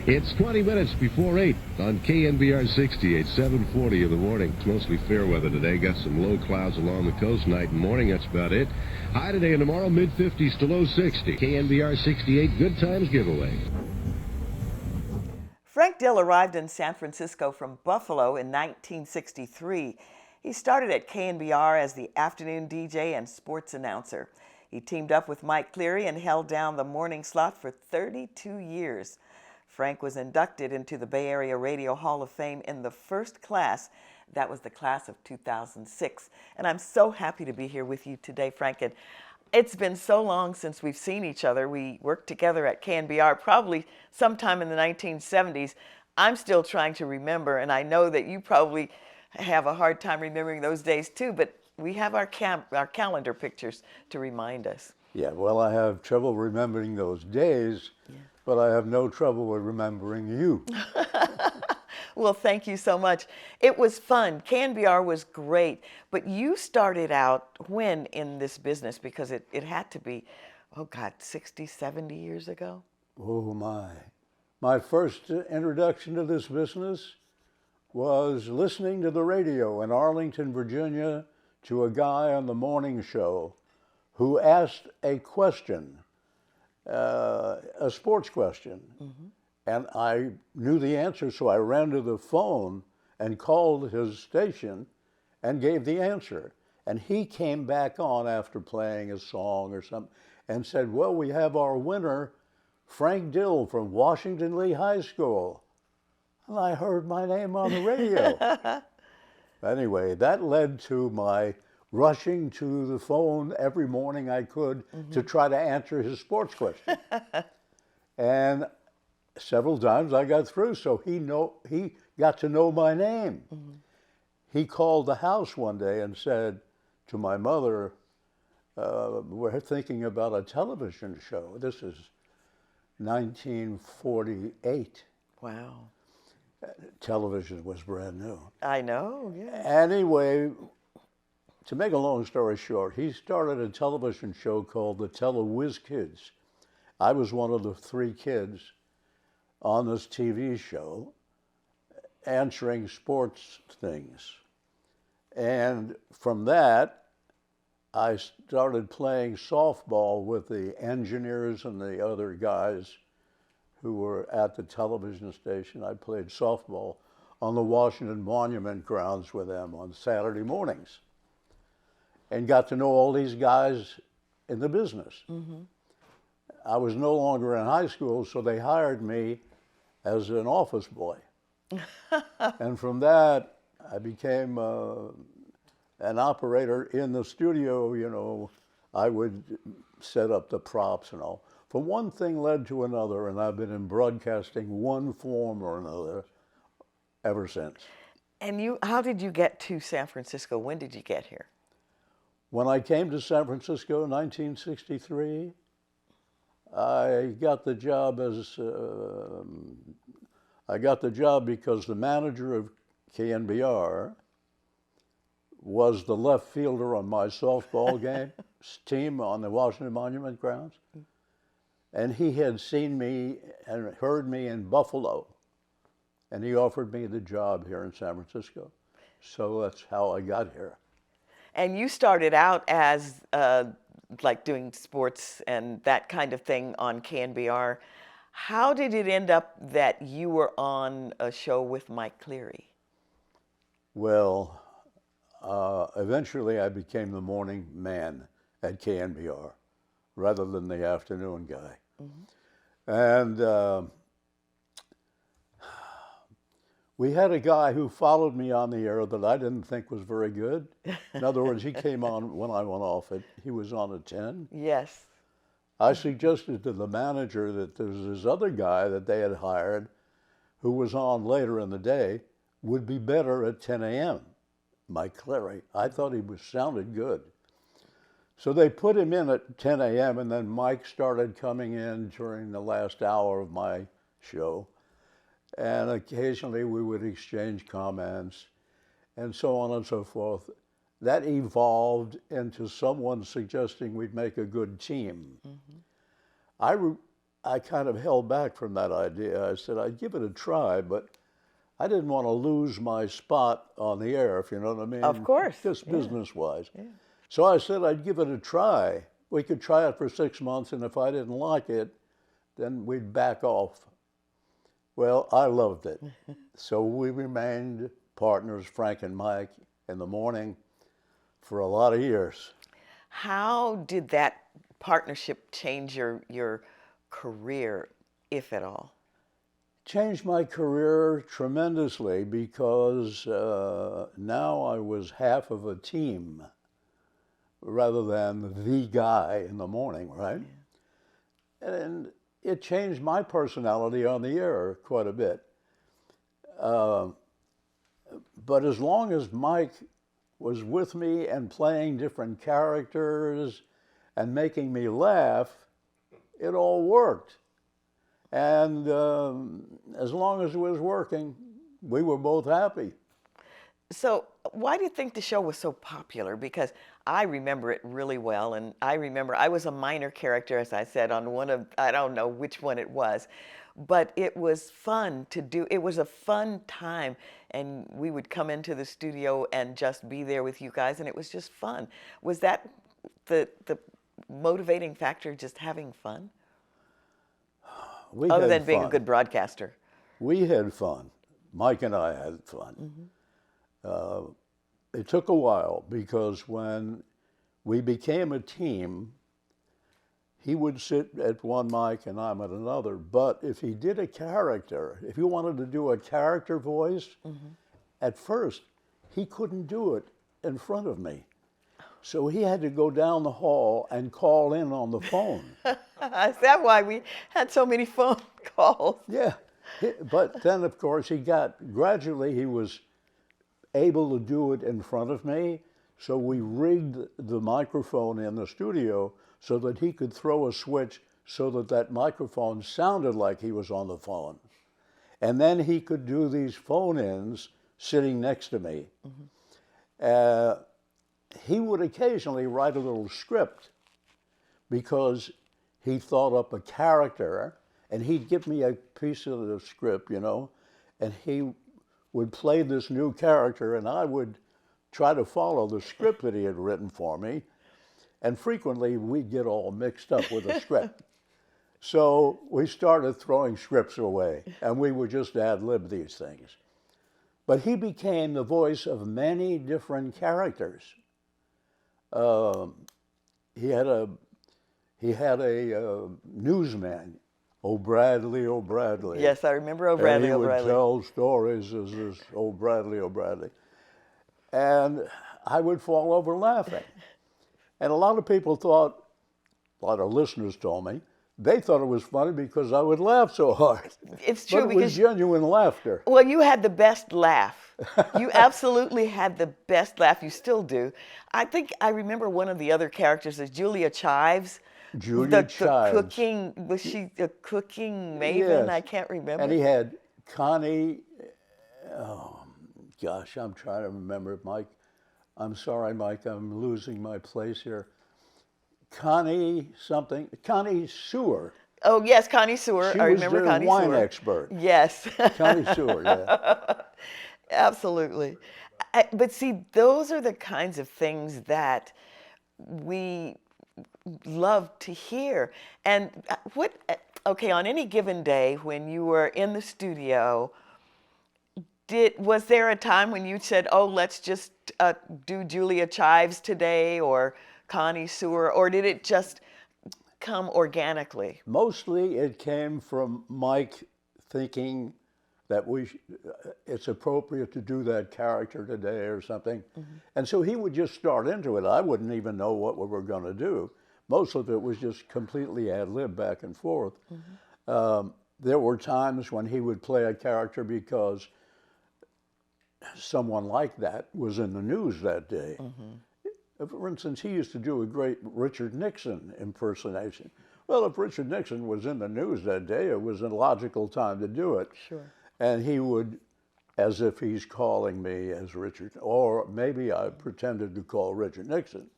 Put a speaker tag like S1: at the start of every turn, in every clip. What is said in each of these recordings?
S1: It's 20 minutes before 8 on KNBR 68, 7:40 in the morning. It's mostly fair weather today. Got some low clouds along the coast, night and morning. That's about it. High today and tomorrow, mid-50s to low 60. KNBR 68, Good Times giveaway.
S2: Frank Dill arrived in San Francisco from Buffalo in 1963. He started at KNBR as the afternoon DJ and sports announcer. He teamed up with Mike Cleary and held down the morning slot for 32 years. Frank was inducted into the Bay Area Radio Hall of Fame in the first class. That was the class of 2006. And I'm so happy to be here with you today, Frank. And it's been so long since we've seen each other. We worked together at KNBR probably sometime in the 1970s. I'm still trying to remember, and I know that you probably have a hard time remembering those days too, but we have our calendar pictures to remind us.
S3: Yeah, well, I have trouble remembering those days, but I have no trouble with remembering you.
S2: Well, thank you so much. It was fun. KNBR was great, but you started out when in this business? Because it had to be, oh God, 60, 70 years ago?
S3: Oh my. My first introduction to this business was listening to the radio in Arlington, Virginia, to a guy on the morning show who asked a question, a sports question. Mm-hmm. And I knew the answer, so I ran to the phone and called his station and gave the answer. And he came back on after playing a song or something and said, well, we have our winner, Frank Dill from Washington Lee High School. And I heard my name on the radio. Anyway, that led to my rushing to the phone every morning I could to try to answer his sports question. And several times I got through, so he got to know my name. He called the house one day and said to my mother, we're thinking about a television show. This is 1948.
S2: Wow.
S3: Television was brand new.
S2: I know, yeah.
S3: Anyway, to make a long story short, he started a television show called the Tele-Whiz Kids. I was one of the 3 kids on this TV show answering sports things. And from that, I started playing softball with the engineers and the other guys who were at the television station. I played softball on the Washington Monument grounds with them on Saturday mornings and got to know all these guys in the business. I was no longer in high school, so they hired me as an office boy. And from that, I became an operator in the studio. You know, I would set up the props and all. From one thing led to another, and I've been in broadcasting one form or another ever since.
S2: And how did you get to San Francisco? When did you get here?
S3: When I came to San Francisco in 1963, I got the job because the manager of KNBR was the left fielder on my softball team on the Washington Monument grounds. And he had seen me and heard me in Buffalo. And he offered me the job here in San Francisco. So that's how I got here.
S2: And you started out as like doing sports and that kind of thing on KNBR. How did it end up that you were on a show with Mike Cleary? Well,
S3: eventually I became the morning man at KNBR rather than the afternoon guy. And we had a guy who followed me on the air that I didn't think was very good. In other words, he came on when I went off it. He was on at 10.
S2: Yes.
S3: I suggested to the manager that there's this other guy that they had hired who was on later in the day would be better at 10 a.m., Mike Cleary. I thought he sounded good. So they put him in at 10 a.m., and then Mike started coming in during the last hour of my show. And occasionally we would exchange comments and so on and so forth. That evolved into someone suggesting we'd make a good team. I kind of held back from that idea. I said I'd give it a try, but I didn't want to lose my spot on the air, if you know what I mean.
S2: Of course.
S3: Just
S2: Yeah.
S3: business-wise.
S2: Yeah.
S3: So I said I'd give it a try. We could try it for 6 months, and if I didn't like it, then we'd back off. Well, I loved it. So we remained partners, Frank and Mike, in the morning for a lot of years.
S2: How did that partnership change your career, if at all?
S3: Changed my career tremendously because now I was half of a team rather than the guy in the morning, right? Yeah. And it changed my personality on the air quite a bit. But as long as Mike was with me and playing different characters and making me laugh, it all worked. And as long as it was working, we were both happy.
S2: So why do you think the show was so popular? Because I remember it really well, and I remember I was a minor character, as I said, on one of, I don't know which one it was, but it was fun to do. It was a fun time, and we would come into the studio and just be there with you guys, and it was just fun. Was that the motivating factor, just having fun? Other than being a good broadcaster.
S3: We had fun. Mike and I had fun. Mm-hmm. It took a while because when we became a team, he would sit at one mic and I'm at another. But if he did a character, if he wanted to do a character voice, mm-hmm. at first he couldn't do it in front of me. So he had to go down the hall and call in on the phone.
S2: Is that why we had so many phone calls?
S3: Yeah. But then, of course, gradually he was able to do it in front of me. So we rigged the microphone in the studio so that he could throw a switch so that that microphone sounded like he was on the phone. And then he could do these phone-ins sitting next to me. Mm-hmm. He would occasionally write a little script because he thought up a character, and he'd give me a piece of the script, you know, and he would play this new character, and I would try to follow the script that he had written for me, and frequently we'd get all mixed up with the script. So we started throwing scripts away, and we would just ad-lib these things. But he became the voice of many different characters. He had a newsman, O'Bradley.
S2: Yes, I remember O'Bradley.
S3: And he would tell stories as this O'Bradley. And I would fall over laughing. And a lot of people thought, a lot of listeners told me, they thought it was funny because I would laugh so hard.
S2: It's true,
S3: but it
S2: because
S3: was genuine laughter.
S2: Well, you had the best laugh. You absolutely had the best laugh. You still do. I think I remember one of the other characters is Julia Chives.
S3: Julia Chives.
S2: The cooking, was she a cooking maven?
S3: Yes.
S2: I can't remember.
S3: And he had Connie, oh gosh, I'm trying to remember, Mike. I'm sorry, Mike, I'm losing my place here. Connie Sewer.
S2: Oh, yes, Connie Sewer.
S3: She
S2: I remember
S3: was
S2: Connie
S3: the wine
S2: Sewer.
S3: expert.
S2: Yes.
S3: Connie Sewer, yeah.
S2: Absolutely. But see, those are the kinds of things that we love to hear. And okay, on any given day when you were in the studio, was there a time when you said, oh, let's just do Julia Chives today or Connie Sewer, or did it just come organically? Mostly
S3: it came from Mike thinking that it's appropriate to do that character today or something. Mm-hmm. And so he would just start into it. I wouldn't even know what we were going to do. Most of it was just completely ad-lib back and forth. Mm-hmm. There were times when he would play a character because someone like that was in the news that day. Mm-hmm. For instance, he used to do a great Richard Nixon impersonation. Well, if Richard Nixon was in the news that day, it was a logical time to do it.
S2: Sure.
S3: And he would, as if he's calling me as Richard, or maybe I pretended to call Richard Nixon,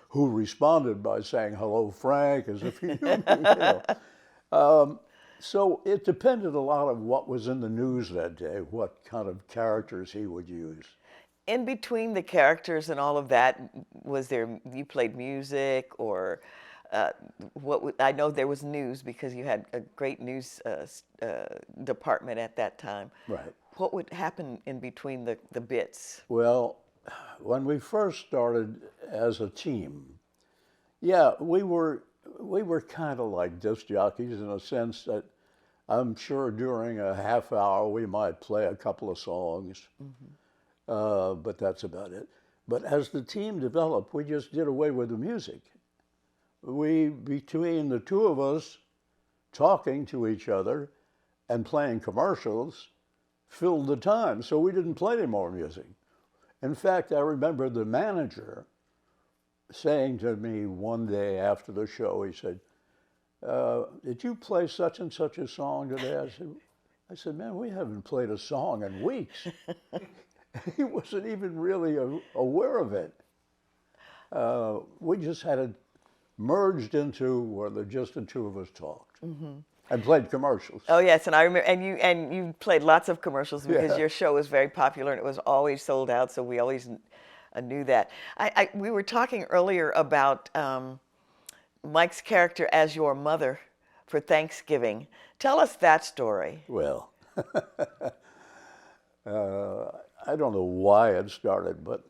S3: who responded by saying, hello, Frank, as if he knew me, you know. So it depended a lot on what was in the news that day, what kind of characters he would use.
S2: In between the characters and all of that, was there, you played music or I know there was news because you had a great news department at that time.
S3: Right.
S2: What would happen in between the bits?
S3: Well, when we first started as a team, yeah, we were kind of like disc jockeys in a sense that I'm sure during a half hour we might play a couple of songs, but that's about it. But as the team developed, we just did away with the music. Between the two of us, talking to each other and playing commercials, filled the time, so we didn't play any more music. In fact, I remember the manager saying to me one day after the show, he said, did you play such and such a song today? I said, man, we haven't played a song in weeks. He wasn't even really aware of it. We just had it merged into where just the two of us talked and played commercials.
S2: Oh yes, and I remember, and you played lots of commercials because
S3: Yeah.
S2: your show was very popular and it was always sold out, so we always knew that. We were talking earlier about Mike's character as your mother for Thanksgiving. Tell us that story.
S3: Well, I don't know why it started, but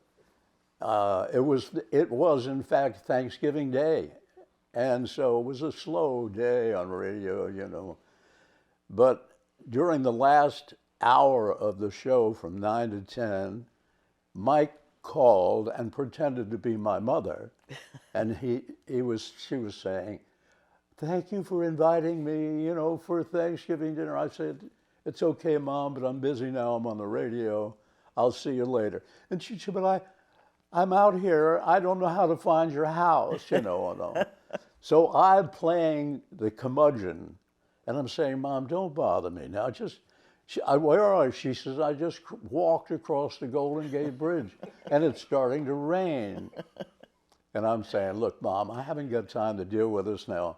S3: it was in fact Thanksgiving Day, and so it was a slow day on radio, you know. But during the last hour of the show, from 9 to 10, Mike called and pretended to be my mother, and she was saying, "Thank you for inviting me, you know, for Thanksgiving dinner." I said, "It's okay, Mom, but I'm busy now. I'm on the radio. I'll see you later." And she said, "But I'm out here. I don't know how to find your house, you know." And all. So I'm playing the curmudgeon, and I'm saying, "Mom, don't bother me now. Where are you?" She says, "I just walked across the Golden Gate Bridge, and it's starting to rain." And I'm saying, "Look, Mom, I haven't got time to deal with this now.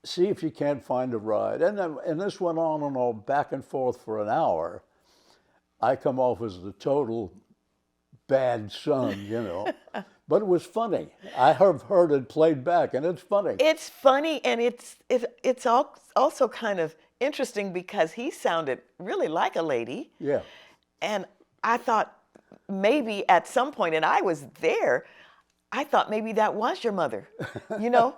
S3: See if you can't find a ride." And this went on and on, back and forth for an hour. I come off as the total bad son, you know. But it was funny. I have heard it played back, and it's funny.
S2: It's funny, and it's also kind of interesting because he sounded really like a lady.
S3: Yeah.
S2: And I thought maybe at some point, and I was there, I thought maybe that was your mother, you know,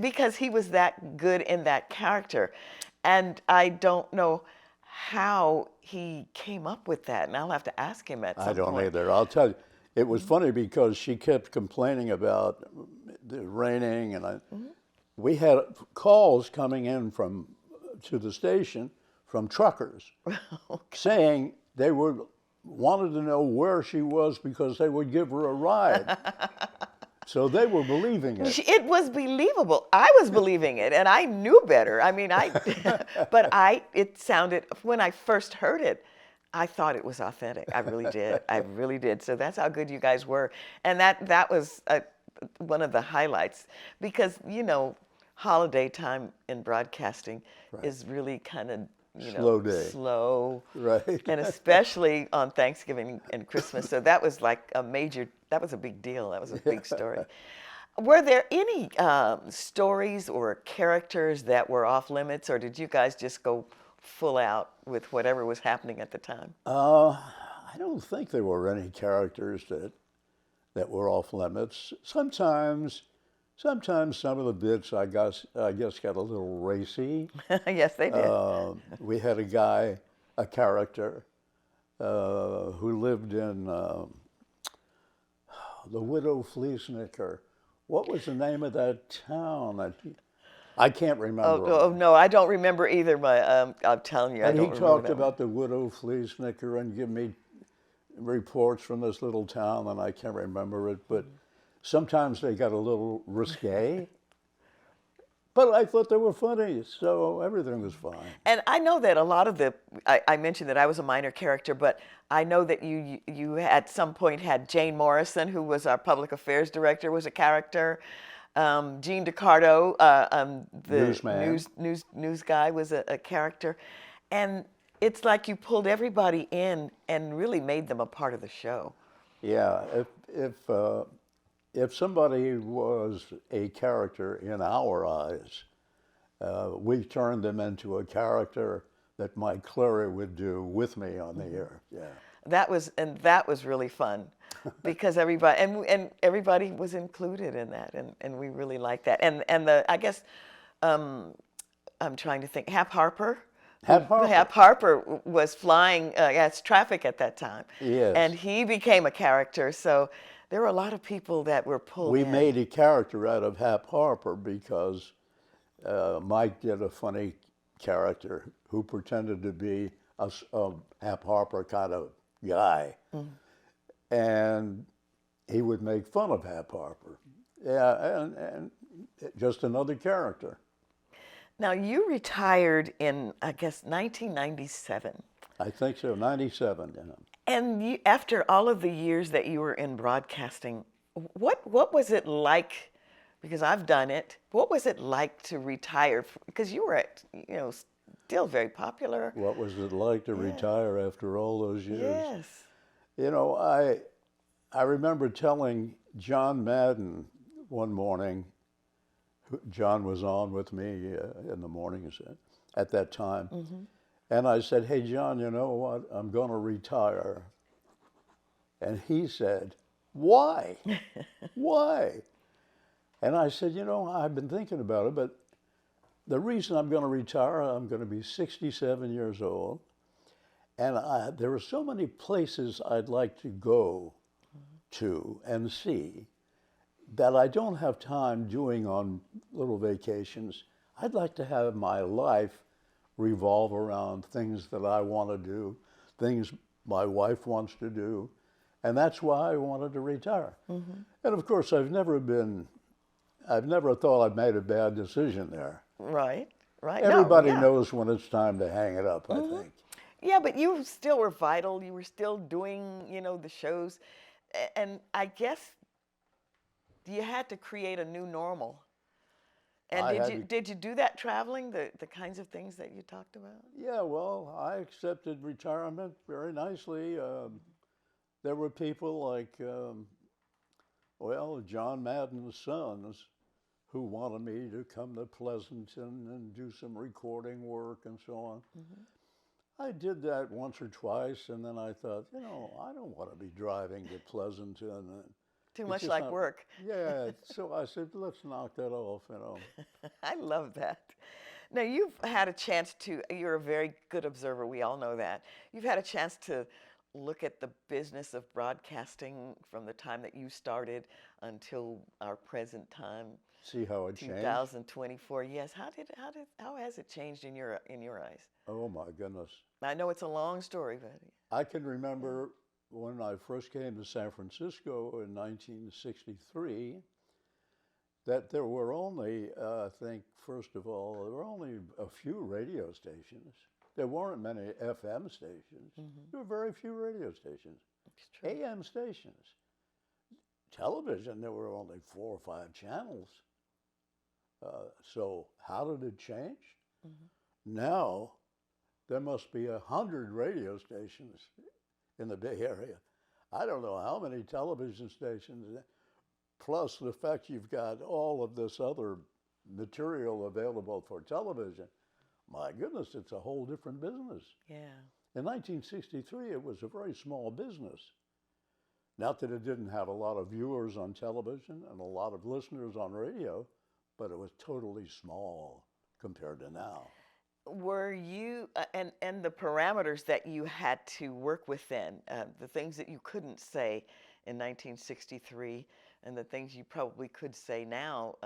S2: because he was that good in that character. And I don't know how he came up with that, and I'll have to ask him at some point.
S3: I don't either. I'll tell you. It was funny because she kept complaining about the raining, and we had calls coming in to the station from truckers saying they wanted to know where she was because they would give her a ride. So they were believing it.
S2: It was believable. I was believing it, and I knew better. I mean, it sounded, when I first heard it, I thought it was authentic. I really did. I really did. So that's how good you guys were. And that was one of the highlights because, you know, holiday time in broadcasting is really kind of,
S3: Slow day.
S2: Slow.
S3: Right.
S2: And especially on Thanksgiving and Christmas. So that was like that was a big deal. That was a big story. Were there any stories or characters that were off limits, or did you guys just go full out with whatever was happening at the time?
S3: I don't think there were any characters that were off limits. Sometimes some of the bits I guess got a little racy.
S2: Yes, they did.
S3: We had a character who lived in the Widow Fleesnicker. What was the name of that town? I can't remember.
S2: Oh no, I don't remember either. But I'm telling you, I
S3: And
S2: don't
S3: he
S2: remember
S3: talked
S2: that
S3: about the Widow Fleesnicker and give me reports from this little town, and I can't remember it. But sometimes they got a little risque. But I thought they were funny, so everything was fine.
S2: And I know that a lot of I mentioned that I was a minor character, but I know that you at some point had Jane Morrison, who was our public affairs director, was a character. Gene DiCardo, the
S3: Newsman.
S2: news guy, was a character, and it's like you pulled everybody in and really made them a part of the show.
S3: Yeah, if somebody was a character in our eyes, we turned them into a character that Mike Cleary would do with me on the air. Yeah.
S2: That was really fun, because everybody was included in that, and we really liked that. And I guess I'm trying to think. Hap Harper. Hap Harper was flying as traffic at that time.
S3: Yes.
S2: And he became a character. So there were a lot of people that were pulled
S3: We
S2: in.
S3: made a character out of Hap Harper because Mike did a funny character who pretended to be a Hap Harper kind of guy. And he would make fun of Hap Harper. Yeah, and just another character.
S2: Now, you retired in, I guess, 1997.
S3: I think so, 97. Yeah.
S2: And after all of the years that you were in broadcasting, what was it like? Because I've done it. What was it like to retire? Because you were, still very popular.
S3: What was it like to retire after all those years?
S2: Yes.
S3: You know, I remember telling John Madden one morning. John was on with me in the mornings at that time. And I said, hey, John, you know what? I'm going to retire. And he said, why? Why? And I said, I've been thinking about it, but the reason I'm going to retire, I'm going to be 67 years old. And there are so many places I'd like to go to and see that I don't have time doing on little vacations. I'd like to have my life revolve around things that I want to do, things my wife wants to do, and that's why I wanted to retire. And of course, I've never thought I'd made a bad decision there.
S2: Right.
S3: Everybody knows when it's time to hang it up, I think.
S2: Yeah, but you still were vital. You were still doing, the shows. And I guess you had to create a new normal. And did you do that traveling, the kinds of things that you talked about?
S3: Yeah, well, I accepted retirement very nicely. There were people like, John Madden's sons who wanted me to come to Pleasanton and do some recording work and so on. I did that once or twice, and then I thought, I don't want to be driving to Pleasanton.
S2: Too much like work.
S3: Yeah, so I said, let's knock that off,
S2: I love that. Now, you've had a chance you're a very good observer, we all know that. You've had a chance to look at the business of broadcasting from the time that you started until our present time.
S3: See how it changed?
S2: 2024. Yes. How has it changed in your eyes?
S3: Oh my goodness.
S2: I know it's a long story, but
S3: I can remember when I first came to San Francisco in 1963, that there were only, I think, first of all, there were only a few radio stations. There weren't many FM stations. There were very few radio stations. AM stations. Television, there were only 4 or 5 channels. So how did it change? Now, there must be 100 radio stations in the Bay Area. I don't know how many television stations, plus the fact you've got all of this other material available for television. My goodness, it's a whole different business.
S2: Yeah.
S3: In 1963, it was a very small business. Not that it didn't have a lot of viewers on television and a lot of listeners on radio, but it was totally small compared to now.
S2: Were you, and the parameters that you had to work within, the things that you couldn't say in 1963 and the things you probably could say now,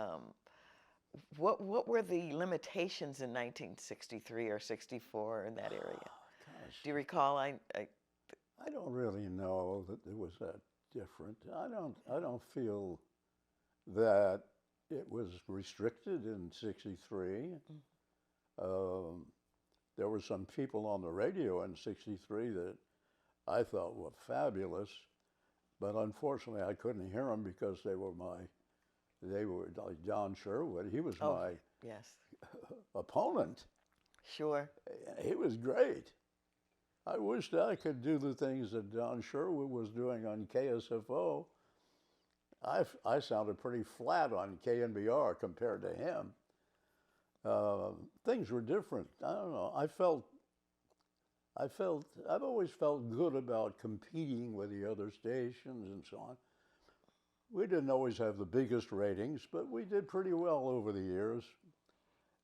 S2: what were the limitations in 1963 or 64 in that area?
S3: Gosh.
S2: Do you recall?
S3: I don't really know that it was that different. I don't feel that it was restricted in 63. There were some people on the radio in 63 that I thought were fabulous, but unfortunately I couldn't hear them because they were my They were like John Sherwood. He was
S2: Oh,
S3: my
S2: yes,
S3: opponent.
S2: sure.
S3: He was great. I wished I could do the things that Don Sherwood was doing on KSFO. I sounded pretty flat on KNBR compared to him. Things were different. I don't know. I've always felt good about competing with the other stations and so on. We didn't always have the biggest ratings, but we did pretty well over the years.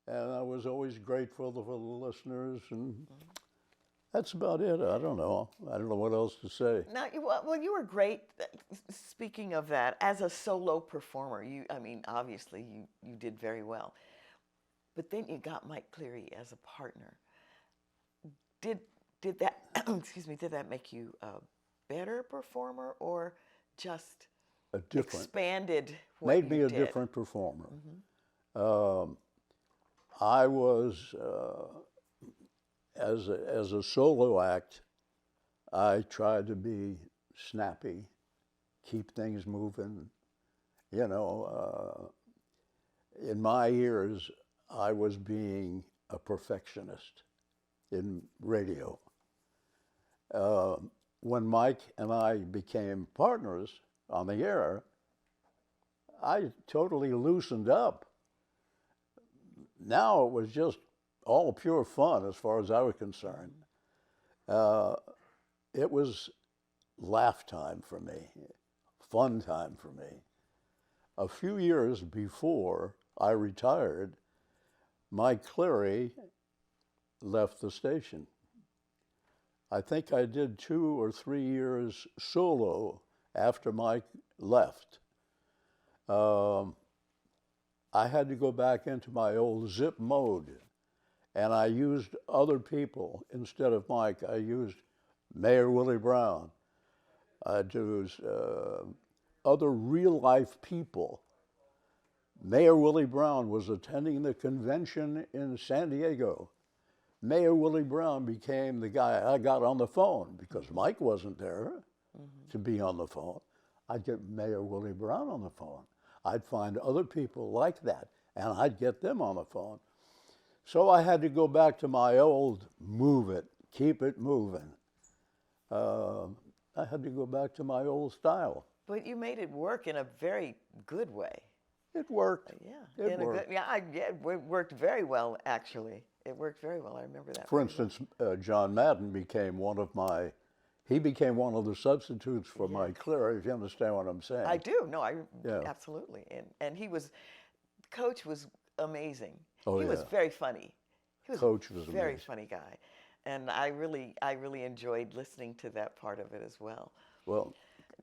S3: And I was always grateful for the listeners, and that's about it. I don't know. I don't know what else to say.
S2: Now, well, you were great. Speaking of that, as a solo performer, I mean, obviously you did very well. But then you got Mike Cleary as a partner. Did that, excuse me, did that make you a better performer or just expanded what
S3: Made me
S2: you
S3: a
S2: did?
S3: different performer. I was, as a solo act, I tried to be snappy, keep things moving. You know, in my ears, I was being a perfectionist in radio. When Mike and I became partners on the air, I totally loosened up. Now it was just all pure fun as far as I was concerned. It was laugh time for me, fun time for me. A few years before I retired, Mike Cleary left the station. I think I did 2 or 3 years solo after Mike left. I had to go back into my old zip mode, and I used other people instead of Mike. I used Mayor Willie Brown. I used other real-life people. Mayor Willie Brown was attending the convention in San Diego. Mayor Willie Brown became the guy I got on the phone because Mike wasn't there to be on the phone. I'd get Mayor Willie Brown on the phone. I'd find other people like that, and I'd get them on the phone. So I had to go back to my old move it, keep it moving. I had to go back to my old style.
S2: But you made it work in a very good way.
S3: It worked.
S2: Yeah,
S3: It worked.
S2: it worked very well, actually. It worked very well. I remember that.
S3: For instance, John Madden became one of the substitutes for Mike Cleary, if you understand what I'm saying.
S2: I do. No,
S3: Yeah.
S2: absolutely. And Coach was amazing.
S3: Oh,
S2: he was
S3: yeah.
S2: very funny. He was
S3: Coach was
S2: a very
S3: amazing.
S2: funny guy. And I really enjoyed listening to that part of it as well.
S3: Well,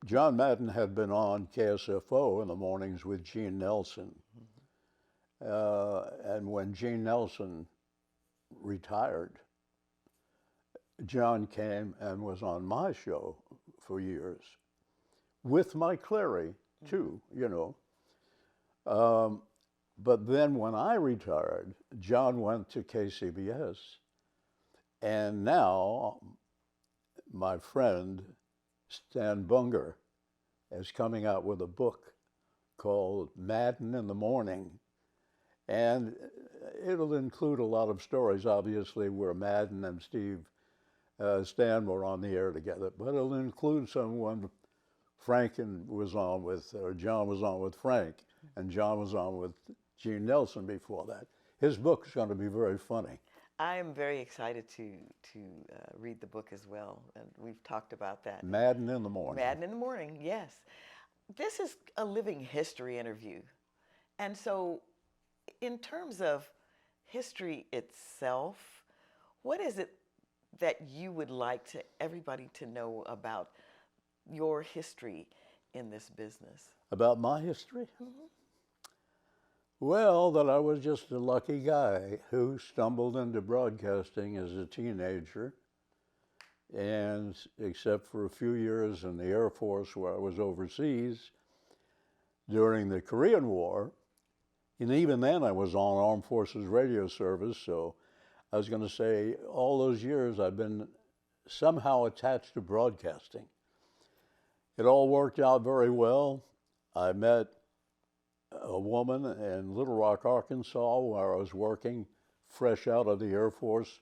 S3: John Madden had been on KSFO in the mornings with Gene Nelson. And when Gene Nelson retired, John came and was on my show for years with Mike Cleary, too, you know. But then when I retired, John went to KCBS. And now my friend Stan Bunger is coming out with a book called Madden in the Morning. And it'll include a lot of stories, obviously, where Madden and Stan were on the air together. But it'll include some when John was on with Frank, and John was on with Gene Nelson before that. His book's going to be very funny.
S2: I am very excited to read the book as well, and we've talked about that.
S3: Madden in the Morning.
S2: Madden in the Morning, yes. This is a living history interview. And so in terms of history itself, what is it that you would like everybody to know about your history in this business?
S3: About my history? Well, that I was just a lucky guy who stumbled into broadcasting as a teenager. And except for a few years in the Air Force where I was overseas during the Korean War, and even then I was on Armed Forces Radio Service, so I was going to say all those years I've been somehow attached to broadcasting. It all worked out very well. I met a woman in Little Rock, Arkansas, where I was working fresh out of the Air Force.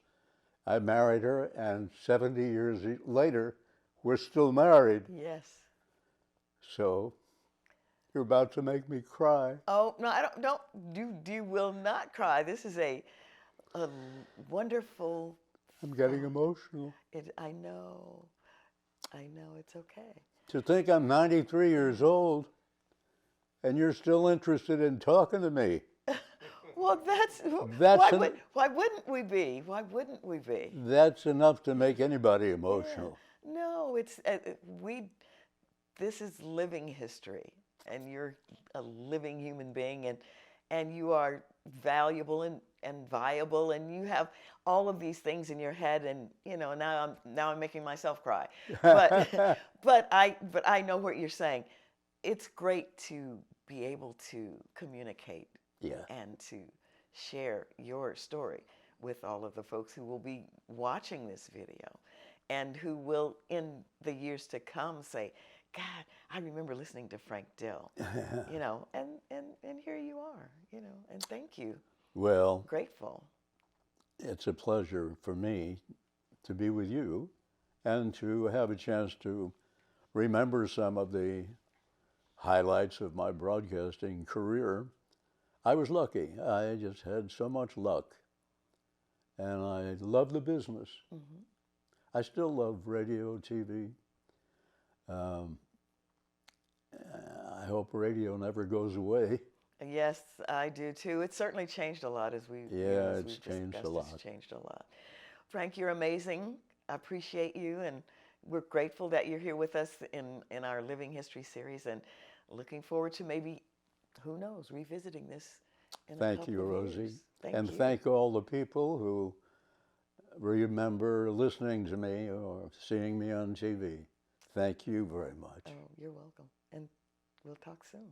S3: I married her, and 70 years later, we're still married.
S2: Yes.
S3: So you're about to make me cry.
S2: Oh, no, I don't, you will not cry. This is a wonderful,
S3: I'm getting emotional.
S2: I know, it's okay.
S3: To think I'm 93 years old and you're still interested in talking to me.
S2: Well, why wouldn't we be? Why wouldn't we be?
S3: That's enough to make anybody emotional.
S2: Yeah. No, this is living history, and you're a living human being, and you are valuable and viable, and you have all of these things in your head, and now I'm making myself cry. But but I know what you're saying. It's great to be able to communicate,
S3: Yeah.
S2: and to share your story with all of the folks who will be watching this video, and who will, in the years to come, say, God, I remember listening to Frank Dill, and here you are, and thank you.
S3: Well,
S2: Grateful.
S3: it's a pleasure for me to be with you and to have a chance to remember some of the highlights of my broadcasting career. I was lucky. I just had so much luck. And I love the business.
S2: Mm-hmm.
S3: I still love radio, TV. I hope radio never goes away.
S2: Yes, I do too. It's certainly changed a lot as we
S3: It's changed a lot.
S2: It's changed a lot. Frank, you're amazing. I appreciate you, and we're grateful that you're here with us in our Living History series, and looking forward to maybe, who knows, revisiting this in a
S3: Thank
S2: couple
S3: you,
S2: of
S3: Rosie.
S2: years.
S3: And
S2: you.
S3: thank all the people who remember listening to me or seeing me on TV. Thank you very much.
S2: Oh, you're welcome. And we'll talk soon.